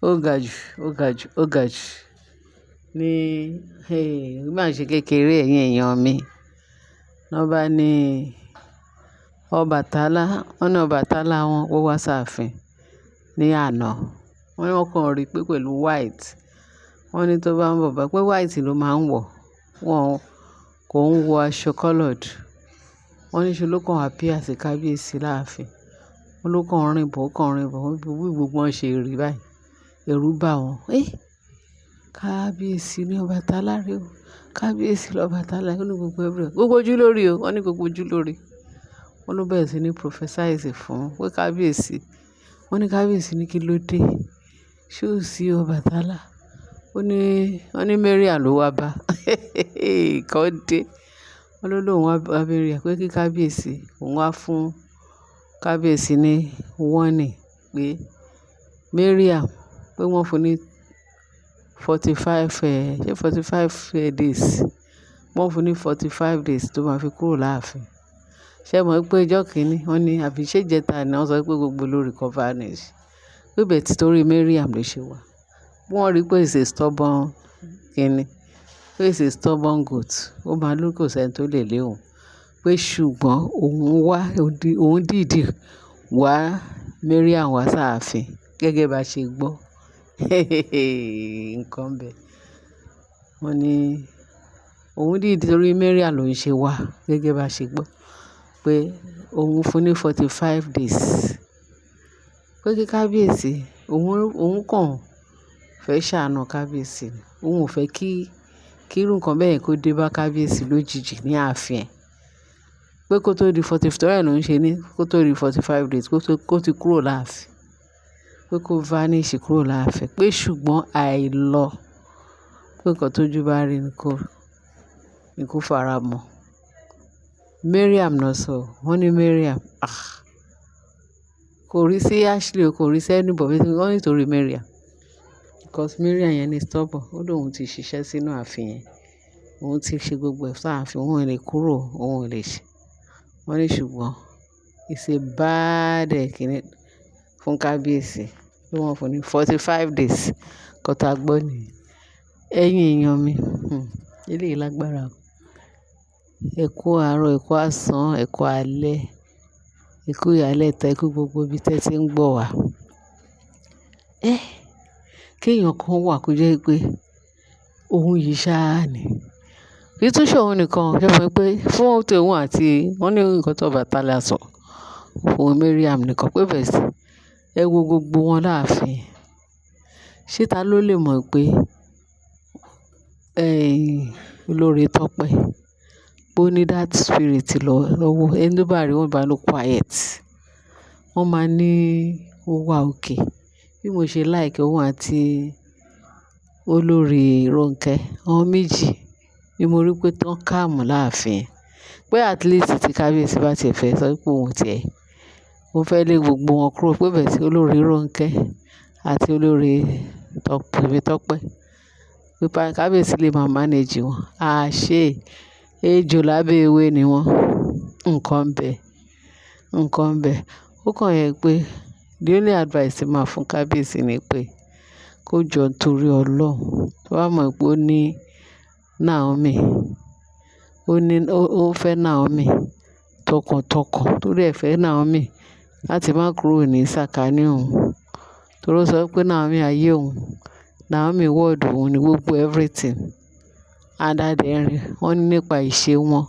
Ó ga jù, ó ga jù, ó ga jù. Ní, má ṣe kékeré ẹ̀yin èèyàn mi. Lọ́ bá ní Ọbàtálá, wọ́n ní Ọbàtálá wọn ó wá sáàfin ní àná. Wọ́n ní wọ́n kàn rí pé pẹ̀lú white. Wọ́n ní tó bá ń bọ̀ bá pé white ló máa ń wọ̀. Wọn kò ń wọ aṣọ colored. Wọ́n ní ṣe ló kàn appear sí kábíyèsí láàfin. Wọ́n ló kàn rìn bọ̀, ó kàn rìn bọ̀. Bí gbogbo wọn ṣe rí báyìí, ẹ̀rù bà wọ́n. Kábíyèsí ní Ọbàtálá rè o. Kábíyèsí l'Ọbàtálá. Ó ní gbogbo everywhere. Gbogbo ojú lórí o. Wọ́n ní gbogbo ojú lórí. Wọ́n ló bẹ̀rẹ̀ sí ní prophesize fún pé kábíyèsí. Wọ́n ní kábíyèsí ní kí ló dé? Ṣé ò sí Ọbàtálá? Wọ́n ní Mariam ló wá bá. Kọ́ dé. Wọ́n ló lóun wá Mariam pé kí kábíyèsí òun wá fún kábíyèsí ní warning pé Mariam pé wọ́n fún ní 45 days. Wọ́n fún ní 45 days tó máa fi kúrò láàfin. Ṣé mọ̀ pé ọjọ́ kìíní wọ́n ní àbí ṣé ìjẹta ni wọ́n sọ pé gbogbo olórí kan vanish. Pé bẹ́ẹ̀ tí torí Mariam ló ṣe wà. Wọ́n rí pé it's a stubborn kìíní. Pé it's a stubborn goat. Ó máa ló kò sẹ́ni tó lè lé òun. Pé ṣùgbọ́n òun dìídì wá Mariam wá sáàfin gẹ́gẹ́ bá ṣe gbọ́. Nǹkan bẹ́ẹ̀. Wọ́n ní òun dìídì torí Mariam ló ń ṣe wá gẹ́gẹ́ bá ṣe gbọ́. Pé òun fún ní 45 days. Pé kí kábíyèsí, òun kàn fẹ́ ṣàánú kábíyèsí. Òun ò fẹ́ kí irú nǹkan bẹ́ẹ̀ kó dé bá kábíyèsí lójijì ní ààfin. Pé kó tó di 45 ló ń ṣe ní kó tó di 45 days kó ti kúrò láàfin. Pé kó vanish kúrò láàfin. Pé ṣùgbọ́n àìlọ. Pé nǹkan tójú bá rí ni kó fara mọ́. Mariam náà sọ. Wọ́n ní Mariam. Kò rí sí Ashley o, kò rí sí anybody. Wọ́n ní torí Mariam. Because Mariam yẹn ni stubborn. Ó lóun ti ṣiṣẹ́ sínú ààfin yẹn. Òun ti ṣe gbogbo ẹ̀ sáàfin. Òun ò lè kúrò. Òun ò lè ṣe. Wọ́n ní ṣùgbọ́n it's a bad kìíní fún kábíyèsí. Pé wọ́n fún ní 45 days. Kọ́tà gbọ́ ni. Ẹ̀yin èèyàn mi. Eléyìí lágbára o. Ẹ kú àárọ̀, ẹ kú àsán, ẹ kú alẹ́, ẹ kú ìyálẹ̀ta, ẹ kú gbogbo ibi tẹ́ ti ń gbọ́ wa. Kí èèyàn kan wà kó jẹ́ pé òun yìí ṣáá ni. Kì í tún ṣe òun nìkan. Ṣé mọ̀ pé fún tòun àti wọ́n ní nǹkan tó Ọbàtálá sọ fún Mariam nìkan pé bẹ́ẹ̀ sí. Ẹ wo gbogbo wọn láàfin. Ṣé ta ló lè mọ̀ pé olórí Tọ́pẹ́ bó ní that spirit lọ́wọ́ ẹni tó bá rí wọn bá ló quiet. Wọ́n máa ní ó wà okay. Bí mo ṣe like òun àti olórí Rónkẹ́. Àwọn méjì ni mo rí pé tán calm láàfin. Pé at least tí kábíyèsí bá ti fẹ́ sọ pé òun fẹ́ lé gbogbo wọn kúrò. Pé bẹ́ẹ̀ sí olórí Rónkẹ́ àti olórí Tọ́pẹ́. Pé kábíyèsí lè máa manage wọn. Àṣé ejò lábẹ́ ewé ni wọ́n. Nǹkan bẹ́ẹ̀. Ó kàn yẹ pé the only advice tí màá fún kábíyèsí ni pé kó jọ nítorí Ọlọ́run. Tó bá mọ̀ pé ó ní Naomi. Ó fẹ́ Naomi tọkàntọkàn. Torí ẹ fẹ́ Naomi láti má kúrò ní sàkání òun. Torí ó sọ pé Naomi ayé òun. Naomi word òun ni gbogbo everything. Adádẹ́rìn. Wọ́n ní nípa ìṣe wọn.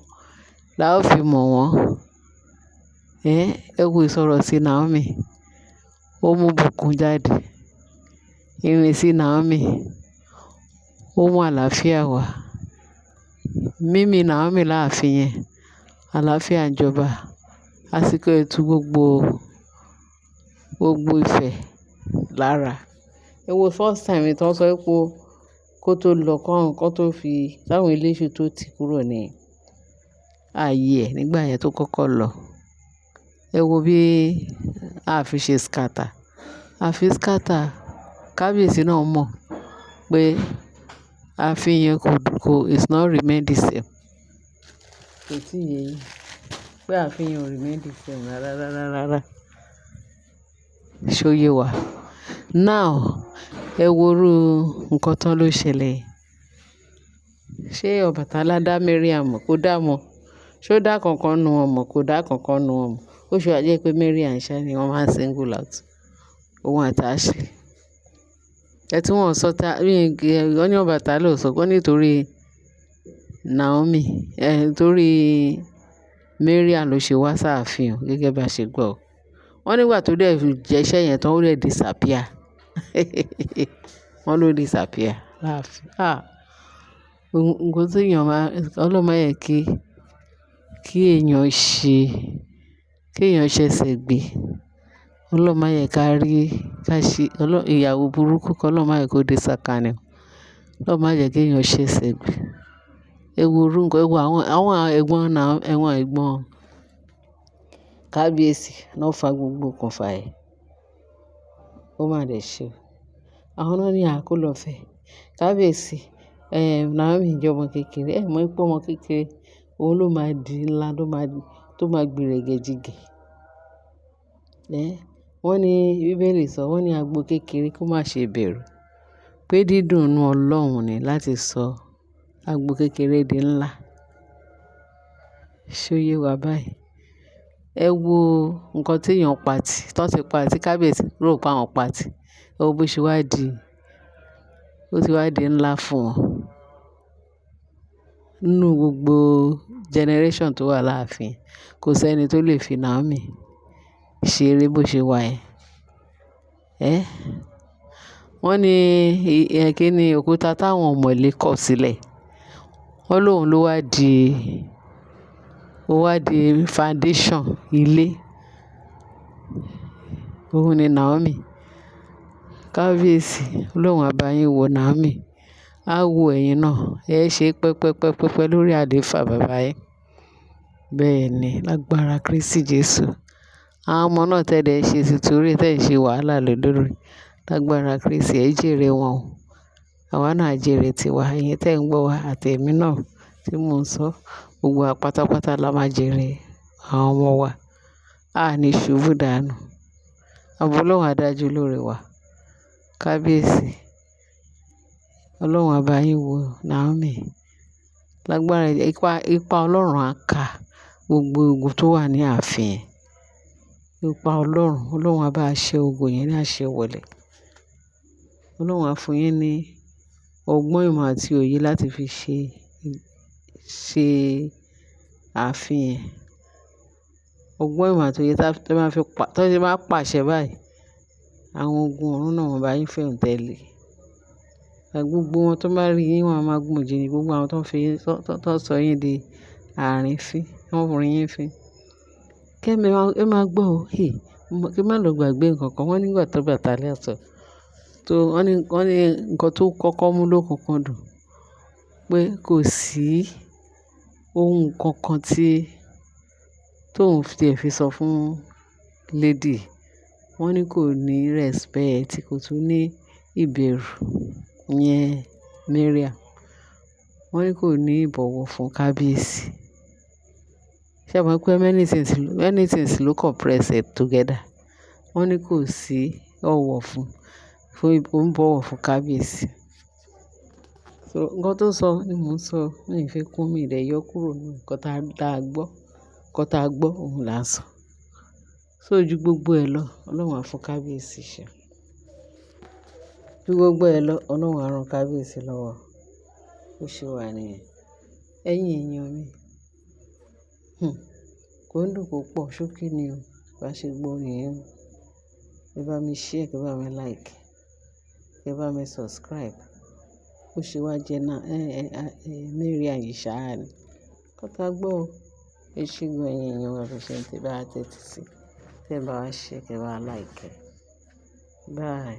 La ó fi mọ̀ wọ́n. Ẹ wo ìsọ̀rọ̀ sí Naomi. Ó mú bùkún jáde. Ìrìn sí Naomi. Ó mú àlàáfíà wá. Mímí Naomi láàfin yẹn. Àlàáfíà ń jọba. Àsìkò ètò gbogbo ìfẹ́ lára. Ẹ wo first time tí wọ́n sọ pé kó tó lọ kán tó fi táwọn eléṣù tó ti kúrò ní ààyè ẹ̀ nígbà yẹn tó kọ́kọ́ lọ. Ẹ wo bí ààfin ṣe scatter. Ààfin scatter. Kábíyèsí náà mọ̀ pé ààfin yẹn it's not remain the same. Kò tí ì yé yín. Pé ààfin yẹn ò remain the same rárá. Ṣó yé wa? Now, ẹ wo irú nǹkan tán ló ṣẹlẹ̀. Ṣé Ọbàtálá dá Mariam mọ̀? Kò dá mọ̀. Ṣé ó dá kankan nu wọn mọ̀? Kò dá kankan nu wọn mọ̀. Ó ṣe wá jẹ́ pé Mariam ṣá ni wọ́n máa ń single out. Òun àti Ashley. Ẹ tí wọ́n sọ wọ́n ní Ọbàtálá ò sọ pé nítorí Naomi, nítorí Mariam ló ṣe wá sáàfin gẹ́gẹ́ bá ṣe gbọ́. Wọ́n nígbà tó dẹ̀ jẹ́ iṣẹ́ yẹn tán ó dẹ̀ disappear. Wọ́n ló disappear láàfin. Nǹkan tí èèyàn Ọlọ́run má jẹ́ kí èèyàn ṣẹ̀ṣẹ̀ gbé. Ọlọ́run má jẹ́ ká ṣe ìyàwó burúkú kọ́ Ọlọ́run má jẹ́ kó dé sàkání. Ọlọ́run má jẹ́ kí èèyàn ṣẹ̀ṣẹ̀ gbé. Ẹ wo irú nǹkan, ẹ wo àwọn ẹ̀gbọ́n kábíyèsí náà fa gbogbo nǹkan fà ẹ́. Ó má dẹ̀ ṣe o. Àwọn náà ní kó lọ fẹ́. Kábíyèsí, Naomi jẹ́ ọmọ kékeré. Ẹ mọ̀ pé ọmọ kékeré òun ló máa di ńlá tó máa gbìrẹ̀gẹ̀jigẹ̀. Wọ́n ní Bíbélì sọ, wọ́n ní agbo kékeré kó má ṣe bẹ̀rù. Pé dídùn inú Ọlọ́run ni láti sọ agbo kékeré di ńlá. Ṣé ó yé wa báyìí? Ẹ wo nǹkan tí èèyàn pàtì, tó ti pàtì kábíyèsí rò pé àwọn pàtì. Ẹ wo bó ṣe wá di ńlá fún wọn. Nínú gbogbo generation tó wà láàfin, kò sẹ́ni tó lè fi Naomi ṣeré bó ṣe wà yẹn. Wọ́n ní kíni òkúta táwọn ọ̀mọ̀lé kọ̀ sílẹ̀. Wọ́n lóun ló wá di foundation ilé. Òun ni Naomi. Kábíyèsí Ọlọ́run á bá yín wo Naomi. Á wo ẹ̀yin náà. Ẹ ṣe pẹ́pẹ́pẹ́pẹ́ lórí àlééfà bàbá yín. Bẹ́ẹ̀ ni, lágbára Kristi Jésù. Àwọn ọmọ náà tẹ̀lé ṣe tìtorí tẹ̀ ṣe wàhálà lórí. Lágbára Kristi, ẹ jèrè wọn o. Àwa náà jèrè tiwa. Ẹ̀yin tẹ̀ ń gbọ́ wa àti èmi náà tí mò ń sọ. Gbogbo wa pátápátá la máa jèrè àwọn ọmọ wa. A ní ṣubú dànù. Ààbò Ọlọ́run á dájú lórí wa. Kábíyèsí Ọlọ́run á bá yín wo Naomi. Lágbára ipa Ọlọ́run á ka gbogbo ogun tó wà ní ààfin. Ipa Ọlọ́run á bá ṣe ogun yẹn ní àṣẹ wọlé. Ọlọ́run á fún yín ní ọgbọ́n ìmọ̀ àti òye láti fi ṣe ààfin yẹn. Ọgbọ́n ìmọ̀ àti òye tó ṣe máa pàṣẹ báyìí. Àwọn ogun ọ̀run náà wọ́n bá yín fẹ́ tẹ̀lé. Gbogbo wọn tó bá rí yín, wọ́n á máa gbòjì ní gbogbo àwọn tó sọ yín di àrífín. Wọ́n fún yín fín. Kẹ́mi ẹ máa gbọ́ o. Kí má lọ gbàgbé nǹkan kan. Wọ́n nígbà tó Ọbàtálá sọ. Wọ́n ní nǹkan tó kọ́kọ́ mú lókùnkúndùn pé kò sí ohun kankan tóun fi sọ fún lady. Wọ́n ní kò ní respect, kò tún ní ìbẹ̀rù yẹn Mariam. Wọ́n ní kò ní ìbọ̀wọ̀ fún kábíyèsí. Ṣé ẹ mọ̀ pé many things ló compress it together. Wọ́n ní kò sí ọ̀wọ̀ fún ìbọ̀wọ̀ fún kábíyèsí. Nǹkan tó sọ ni mò ń sọ. Mi ò fi kún mi ìdẹ̀ yọ kúrò nínú nǹkan tá a gbọ́. Nǹkan tá a gbọ́ òun là ń sọ. Ju gbogbo ẹ lọ, Ọlọ́run á fún kábíyèsí ṣe. Ju gbogbo ẹ lọ, Ọlọ́run á ran kábíyèsí lọ́wọ́. Ó ṣe wà nìyẹn. Ẹ̀yin èèyàn mi. Kò ń dùn púpọ̀, ṣókí ni o. Bá ṣe gbọ́ nìyẹn. Ẹ bá mi share, ẹ bá mi like, ẹ bá mi subscribe. Ó ṣe wá jẹ́ Mariam yìí ṣáá ni. Kọ́tà gbọ́ o. Ẹ ṣé gan ẹ̀yin èèyàn wa bẹ́ẹ̀ ṣe ń tẹ́ bá tẹ́tí sí. Tẹ́ bá wá share, tẹ́ bá like. Bye.